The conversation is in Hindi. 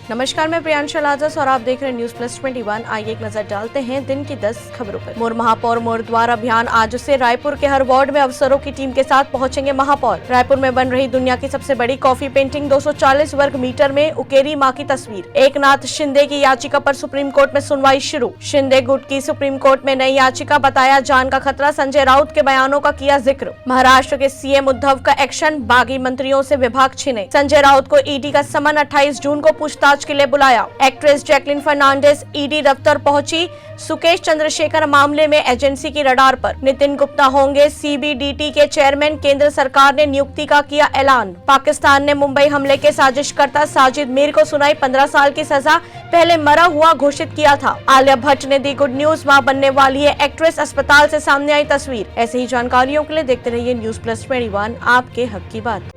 नमस्कार, मैं प्रियांशा लाजस और आप देख रहे हैं न्यूज प्लस 21। आइए एक नजर डालते हैं दिन की 10 खबरों पर। मोर महापौर मोर द्वार अभियान आज से रायपुर के हर वार्ड में अफसरों की टीम के साथ पहुंचेंगे महापौर। रायपुर में बन रही दुनिया की सबसे बड़ी कॉफी पेंटिंग 240 वर्ग मीटर में उकेरी मां की तस्वीर। एकनाथ शिंदे की याचिका पर सुप्रीम कोर्ट में सुनवाई शुरू। शिंदे गुट की सुप्रीम कोर्ट में नई याचिका, बताया जान का खतरा। संजय राउत के बयानों का किया जिक्र। महाराष्ट्र के सीएम उद्धव का एक्शन, बागी मंत्रियों से विभाग छिने। संजय राउत को ईडी का समन 28 जून को पूछताछ के लिए बुलाया। एक्ट्रेस जैकलिन फर्नांडिस ईडी दफ्तर पहुंची। सुकेश चंद्रशेखर मामले में एजेंसी की रडार पर। नितिन गुप्ता होंगे सीबीडीटी के चेयरमैन। केंद्र सरकार ने नियुक्ति का किया ऐलान। पाकिस्तान ने मुंबई हमले के साजिशकर्ता साजिद मीर को सुनाई 15 साल की सजा, पहले मरा हुआ घोषित किया था। आलिया भट्ट ने दी गुड न्यूज, मां बनने वाली है एक्ट्रेस। अस्पताल से सामने आई तस्वीर। ऐसे ही जानकारियों के लिए देखते रहिए न्यूज प्लस 21, आपके हक की बात।